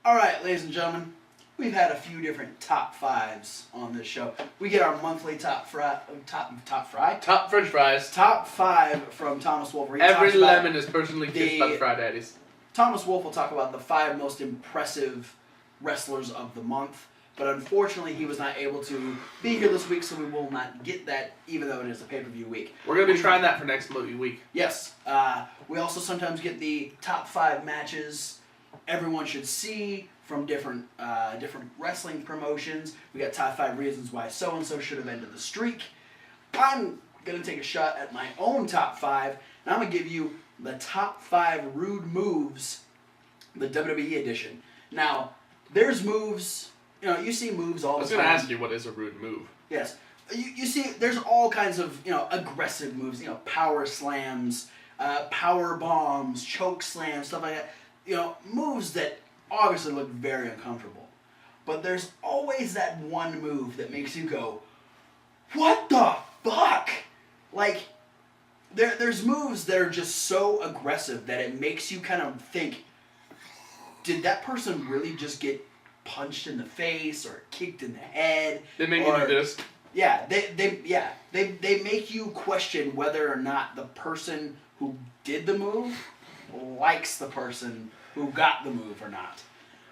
All right, ladies and gentlemen, we've had a few different top fives on this show. We get our monthly top French fries. top five from Thomas Wolfe. Every lemon is personally kissed by the Fry Daddies. Thomas Wolfe will talk about the 5 most impressive wrestlers of the month, but unfortunately he was not able to be here this week, so we will not get that, even though it is a pay-per-view week. We're going to be trying that for next week. Yes. We also sometimes get the top 5 matches everyone should see from different wrestling promotions. We got top 5 reasons why so-and-so should have ended the streak. I'm going to take a shot at my own top 5, and I'm going to give you the top 5 rude moves, the WWE edition. Now, there's moves, you see moves all the time. I was going to ask you, what is a rude move? Yes. You see, there's all kinds of, aggressive moves, power slams, power bombs, choke slams, stuff like that. Moves that obviously look very uncomfortable. But there's always that one move that makes you go, what the fuck? Like, there's moves that are just so aggressive that it makes you kind of think, did that person really just get punched in the face or kicked in the head? They make you do this. Yeah, they make you question whether or not the person who did the move likes the person who got the move or not.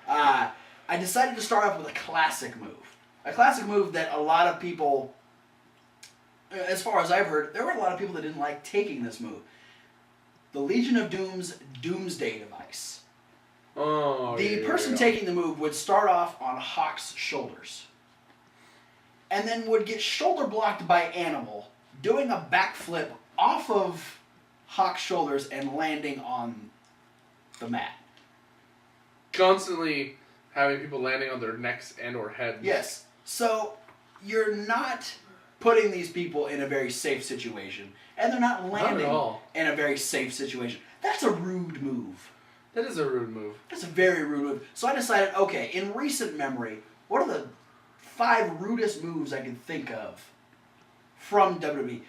I decided to start off with a classic move. A classic move that a lot of people, as far as I've heard, there were a lot of people that didn't like taking this move. The Legion of Doom's Doomsday Device. Oh, the person taking the move would start off on Hawk's shoulders, and then would get shoulder blocked by Animal, doing a backflip off of Hawk's shoulders and landing on the mat. Constantly having people landing on their necks and or heads. Yes. So you're not putting these people in a very safe situation, and they're not landing in a very safe situation. That's a rude move. That is a rude move. That's a very rude move. So I decided, okay, in recent memory, what are the 5 rudest moves I can think of from WWE?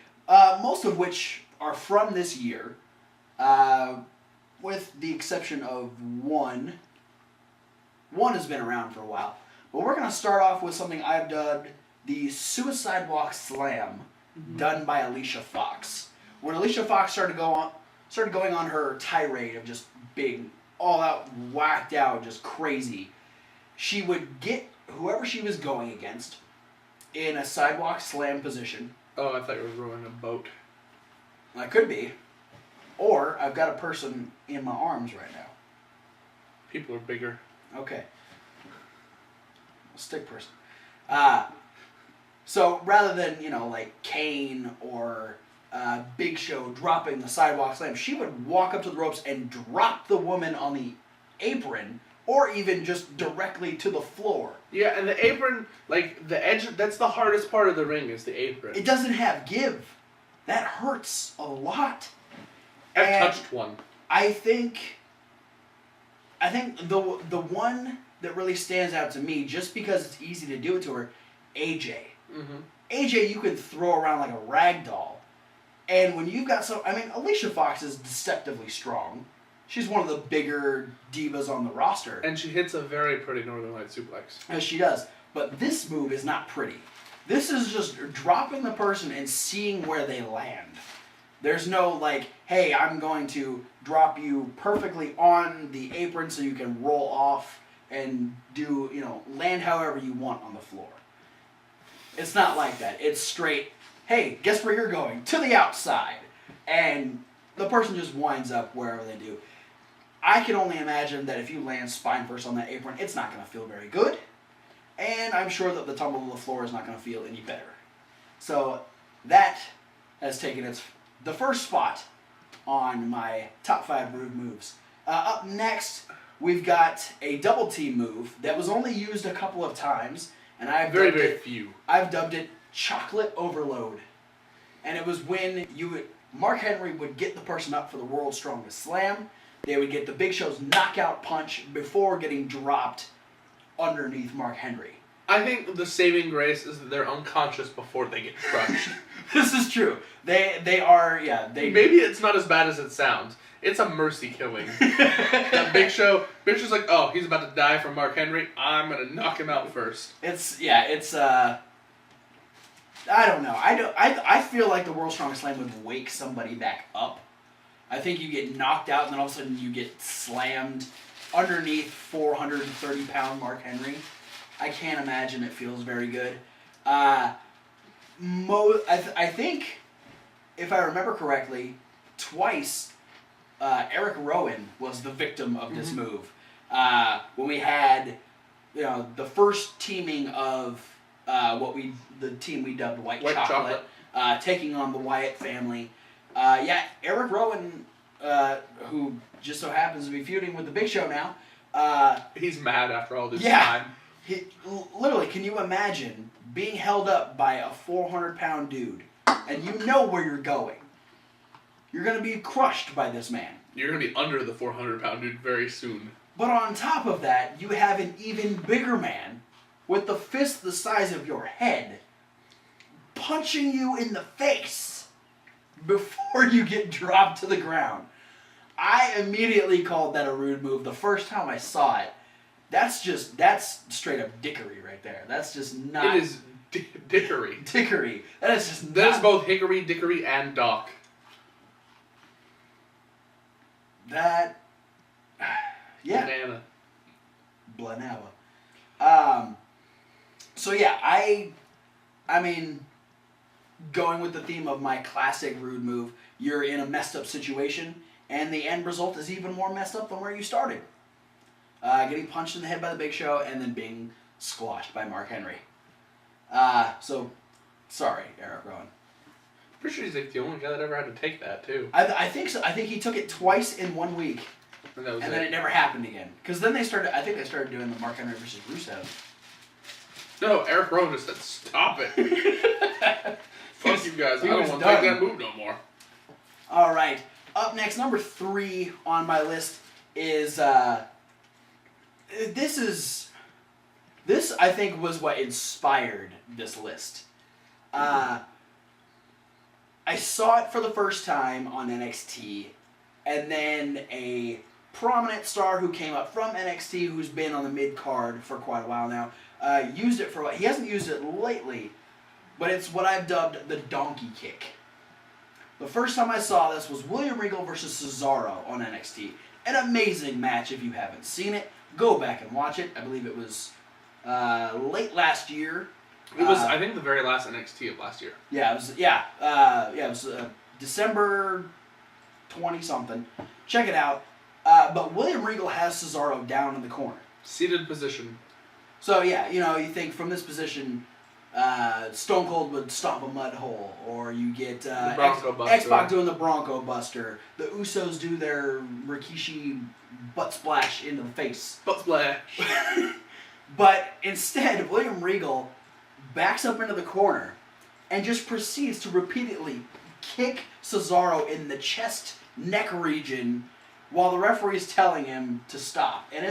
Most of which are from this year, with the exception of one. One has been around for a while. But we're going to start off with something I've dubbed the Suicide Walk Slam, done by Alicia Fox. When Alicia Fox started going on her tirade of just being all out, whacked out, just crazy, she would get whoever she was going against in a sidewalk slam position. Oh, I thought you were rowing a boat. That could be. Or I've got a person in my arms right now. People are bigger. Okay. Stick person. So rather than, like Kane or Big Show dropping the sidewalk slam, she would walk up to the ropes and drop the woman on the apron, or even just directly to the floor. Yeah, and the apron, like the edge, that's the hardest part of the ring is the apron. It doesn't have give. That hurts a lot. I've touched one. I think the one that really stands out to me, just because it's easy to do it to her, AJ. Mm-hmm. AJ, you can throw around like a rag doll. And when you've got Alicia Fox is deceptively strong. She's one of the bigger divas on the roster. And she hits a very pretty Northern Light suplex. As she does. But this move is not pretty. This is just dropping the person and seeing where they land. There's no like, hey, I'm going to drop you perfectly on the apron so you can roll off and do, land however you want on the floor. It's not like that. It's straight, hey, guess where you're going? To the outside. And the person just winds up wherever they do. I can only imagine that if you land spine first on that apron, it's not going to feel very good. And I'm sure that the tumble to the floor is not going to feel any better. So that has taken the first spot on my top 5 rude moves. Up next, we've got a double team move that was only used a couple of times, and very few. I've dubbed it Chocolate Overload. And it was when Mark Henry would get the person up for the World's Strongest Slam. They would get the Big Show's knockout punch before getting dropped underneath Mark Henry. I think the saving grace is that they're unconscious before they get crushed. This is true. They are, yeah. Maybe it's not as bad as it sounds. It's a mercy killing. That Big Show's like, oh, he's about to die from Mark Henry. I'm gonna knock him out first. I don't know. I feel like the World's Strongest Man would wake somebody back up. I think you get knocked out and then all of a sudden you get slammed underneath 430-pound Mark Henry. I can't imagine it feels very good. I think, if I remember correctly, twice Eric Rowan was the victim of this move. When we had, the first teaming of the team we dubbed White Chocolate. Taking on the Wyatt family. Eric Rowan, who just so happens to be feuding with the Big Show now. He's mad after all this time. Literally, can you imagine being held up by a 400-pound dude, and you know where you're going? You're going to be crushed by this man. You're going to be under the 400-pound dude very soon. But on top of that, you have an even bigger man with the fist the size of your head punching you in the face before you get dropped to the ground. I immediately called that a rude move the first time I saw it. That's straight up dickery right there. That's just not... It is dickery. Dickery. That is just That is both hickory, dickory, and dock. That... Yeah. Banana. So yeah, I mean, going with the theme of my classic rude move, you're in a messed up situation, and the end result is even more messed up than where you started. Getting punched in the head by the Big Show, and then being squashed by Mark Henry. So, sorry, Eric Rowan. Pretty sure he's like the only guy that ever had to take that, too. I think so. I think he took it twice in 1 week. And that was then it never happened again. Because then they started doing the Mark Henry versus Rusev. No, Eric Rowan just said, stop it. Fuck you guys. I don't want to take that move no more. All right. Up next, number 3 on my list is... This I think was what inspired this list. I saw it for the first time on NXT, and then a prominent star who came up from NXT, who's been on the mid-card for quite a while now, used it for what... He hasn't used it lately, but it's what I've dubbed the donkey kick. The first time I saw this was William Regal versus Cesaro on NXT. An amazing match if you haven't seen it. Go back and watch it. I believe it was late last year. It was, I think, the very last NXT of last year. Yeah, it was December 20-something. Check it out. But William Regal has Cesaro down in the corner. Seated position. So, yeah, you think from this position, Stone Cold would stomp a mud hole, or you get X-Pac doing the Bronco Buster. The Usos do their Rikishi butt splash into the face. Butt splash. But instead, William Regal backs up into the corner and just proceeds to repeatedly kick Cesaro in the chest, neck region while the referee is telling him to stop. And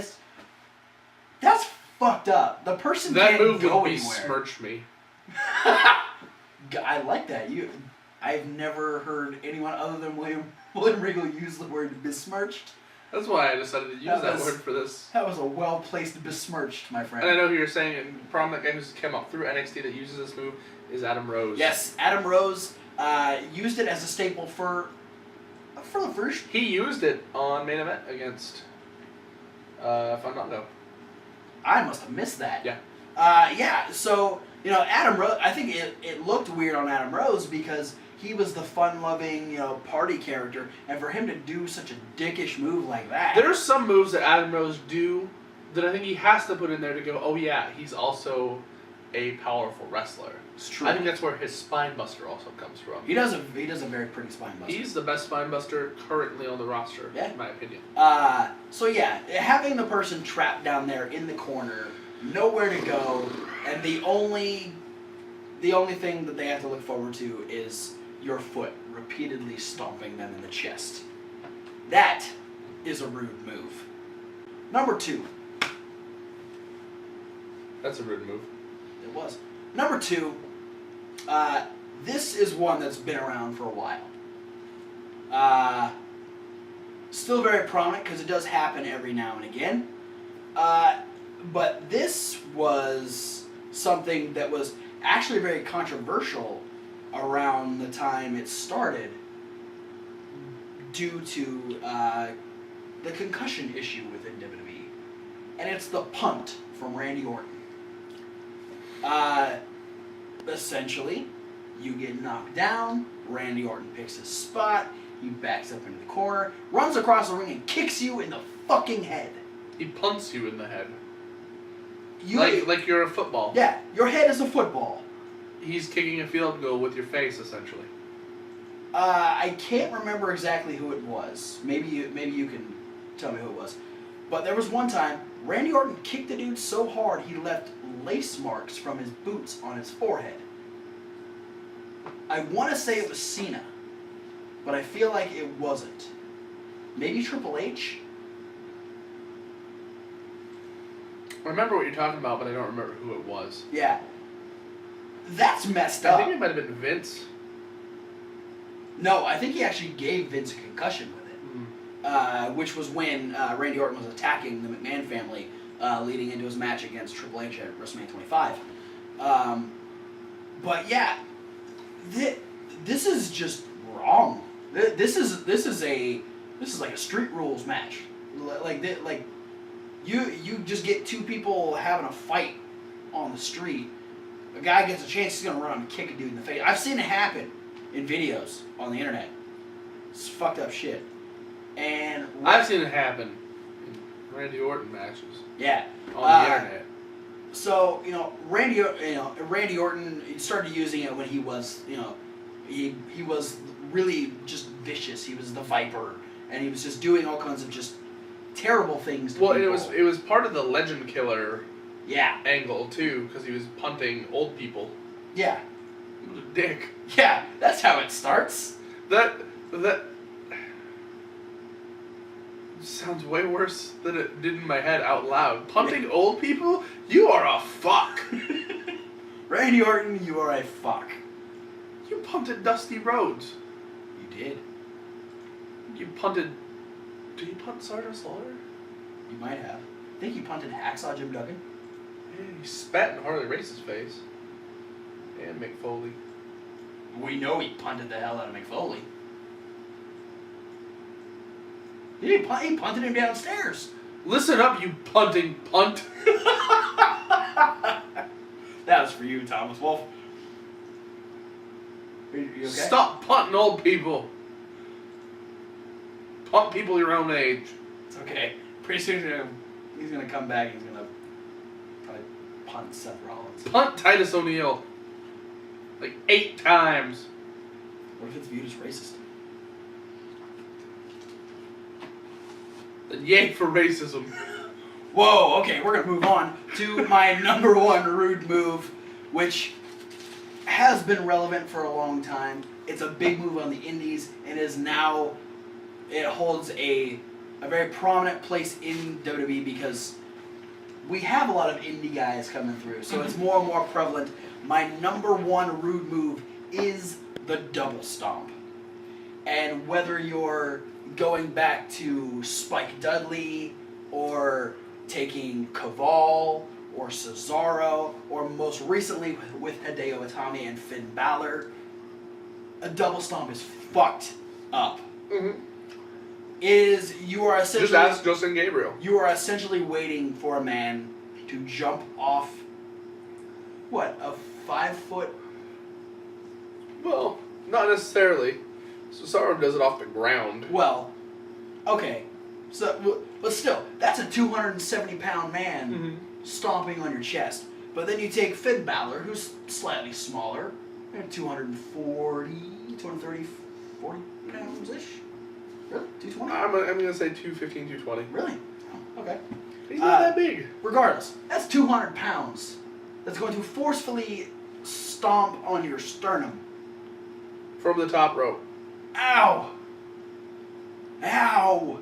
that's fucked up. The person that can't move go would anywhere. besmirch me. I like that. I've never heard anyone other than William Regal use the word besmirched. That's why I decided to use that word for this. That was a well-placed besmirched, my friend. And I know who you're saying, and the prominent guy who's come up through NXT that uses this move is Adam Rose. Yes, Adam Rose used it as a staple for the first... He used it on Main Event against Fandango. I must have missed that. Yeah. So, Adam Rose, I think it looked weird on Adam Rose because he was the fun-loving, party character, and for him to do such a dickish move like that... There's some moves that Adam Rose do that I think he has to put in there to go, oh yeah, he's also a powerful wrestler. It's true. I think that's where his spine buster also comes from. He does a very pretty spine buster. He's the best spine buster currently on the roster, in my opinion. So yeah, having the person trapped down there in the corner, nowhere to go, and the only thing that they have to look forward to is your foot repeatedly stomping them in the chest. That is a rude move. Number 2. That's a rude move. It was. Number 2, this is one that's been around for a while. Still very prominent because it does happen every now and again. But this was something that was actually very controversial around the time it started due to the concussion issue within WWE. And it's the punt from Randy Orton. Essentially, you get knocked down, Randy Orton picks his spot, he backs up into the corner, runs across the ring and kicks you in the fucking head. He punts you in the head. Like you're a football. Yeah, your head is a football. He's kicking a field goal with your face, essentially. I can't remember exactly who it was. Maybe you can tell me who it was. But there was one time, Randy Orton kicked the dude so hard he left lace marks from his boots on his forehead. I want to say it was Cena, but I feel like it wasn't. Maybe Triple H? I remember what you're talking about, but I don't remember who it was. Yeah. That's messed up. I think it might have been Vince. No, I think he actually gave Vince a concussion with it. Which was when Randy Orton was attacking the McMahon family leading into his match against Triple H at WrestleMania 25. But yeah, this is just wrong. This is like a street rules match. Like you just get two people having a fight on the street. A guy gets a chance, he's gonna run and kick a dude in the face. I've seen it happen in videos on the internet. It's fucked up shit. And I've seen it happen in Randy Orton matches. Yeah. On the internet. So Randy Orton started using it when he was he was really just vicious. He was the Viper, and he was just doing all kinds of just terrible things to people. Well, it was part of the Legend Killer. Yeah. Angle too, because he was punting old people. Yeah. He was a dick. Yeah, that's how it starts. That sounds way worse than it did in my head out loud. Punting old people? You are a fuck. Randy Orton, you are a fuck. You punted Dusty Rhodes. You did. You punted. Did you punt Sergeant Slaughter? You might have. I think you punted Hacksaw Jim Duggan. Yeah, you spat in Harley Race's face. And Mick Foley. We know he punted the hell out of Mick Foley. He punted him downstairs. Listen up, you punting punt. That was for you, Thomas Wolfe. You okay? Stop punting old people. Punt people your own age. It's okay. Pretty soon he's gonna come back and he's gonna probably punt Seth Rollins. Punt Titus O'Neil. Like 8 times. What if it's viewed as racist? Then yay for racism. Whoa, okay, we're gonna move on to my number 1 rude move, which has been relevant for a long time. It's a big move on the indies, and it holds a very prominent place in WWE because we have a lot of indie guys coming through, so it's more and more prevalent. My number 1 rude move is the double stomp. And whether you're going back to Spike Dudley, or taking Kaval, or Cesaro, or most recently with Hideo Itami and Finn Balor, a double stomp is fucked up. Mm-hmm. You are essentially just ask Justin Gabriel. You are essentially waiting for a man to jump off a 5-foot? Well, not necessarily. Cesaro does it off the ground. Well, okay. So, but still, that's a 270-pound man stomping on your chest. But then you take Finn Balor, who's slightly smaller, 230, 40 pounds-ish. Really? 220? I'm going to say 215, 220. Really? Oh, okay. He's not that big. Regardless, that's 200 pounds. That's going to forcefully stomp on your sternum. From the top rope. Ow! Ow!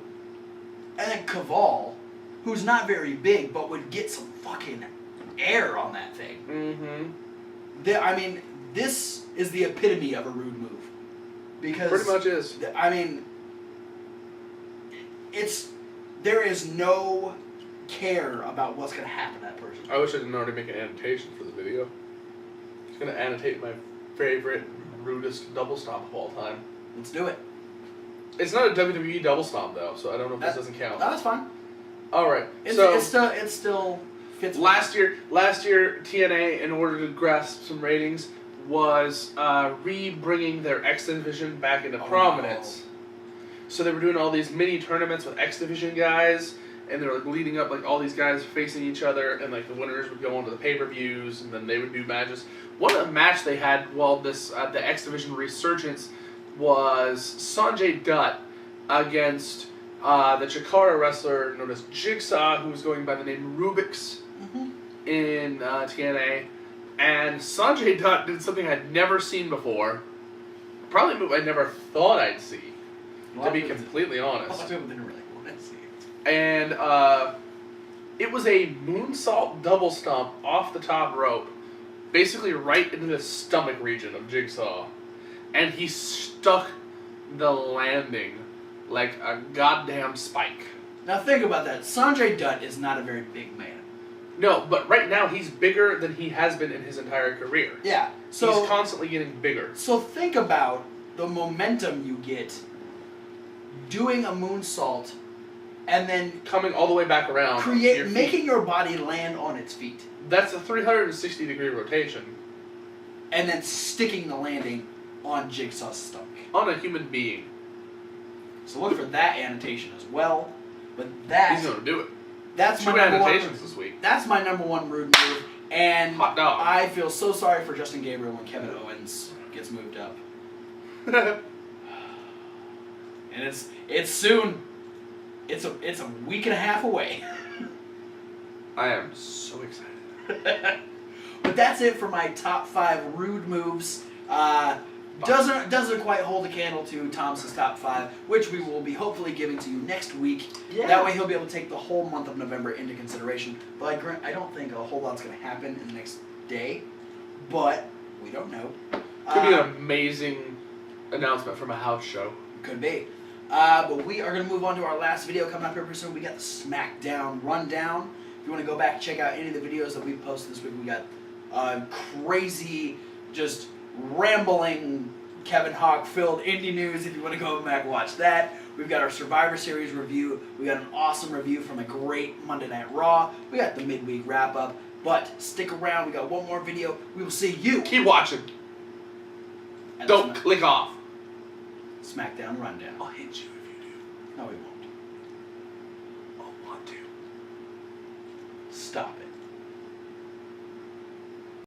And then Kaval, who's not very big, but would get some fucking air on that thing. Mm-hmm. I mean, this is the epitome of a rude move. Because Pretty much is. I mean, there is no care about what's going to happen to that person. I wish I didn't already make an annotation for the video. It's going to annotate my favorite, rudest double stomp of all time. Let's do it. It's not a WWE double stomp, though, so I don't know if this doesn't count. No, that's fine. Alright, It still fits. Last year, TNA, in order to grasp some ratings, was re-bringing their X Division back into prominence. No. So they were doing all these mini tournaments with X Division guys, and they were like leading up like all these guys facing each other, and like the winners would go on to the pay-per-views, and then they would do matches. One of the match they had while this the X Division resurgence was Sanjay Dutt against the Chikara wrestler known as Jigsaw, who was going by the name Rubik's in TNA. And Sanjay Dutt did something I'd never seen before. Probably a move I never thought I'd see, to be completely honest. A lot of people didn't really want to see it. And it was a moonsault double stomp off the top rope, basically right into the stomach region of Jigsaw. And he stuck the landing like a goddamn spike. Now think about that. Sanjay Dutt is not a very big man. No, but right now he's bigger than he has been in his entire career. Yeah. So he's constantly getting bigger. So think about the momentum you get doing a moonsault and then coming all the way back around. Making your body land on its feet. That's a 360-degree rotation. And then sticking the landing on Jigsaw's stomach. On a human being. So look for that annotation as well. But that... He's going to do it. That's Two my annotations this week. That's my number one rude move. And hot dog. I feel so sorry for Justin Gabriel when Kevin Owens gets moved up. And it's soon. It's a week and a half away. I am so excited. But that's it for my top 5 rude moves. Doesn't quite hold a candle to Thomas's top 5, which we will be hopefully giving to you next week. Yeah. That way he'll be able to take the whole month of November into consideration. But I don't think a whole lot's going to happen in the next day. But we don't know. Could be an amazing announcement from a house show. Could be. But we are going to move on to our last video coming up here pretty soon. We got the SmackDown Rundown. If you want to go back and check out any of the videos that we've posted this week, we got crazy, just rambling Kevin Hawk filled indie news. If you want to go back and watch that. We've got our Survivor Series review. We got an awesome review from a great Monday Night Raw. We got the midweek wrap up. But stick around. We got one more video. We will see you. Keep watching. Don't click off. SmackDown Rundown. I'll hit you if you do. No, we won't. I'll want to. Stop it.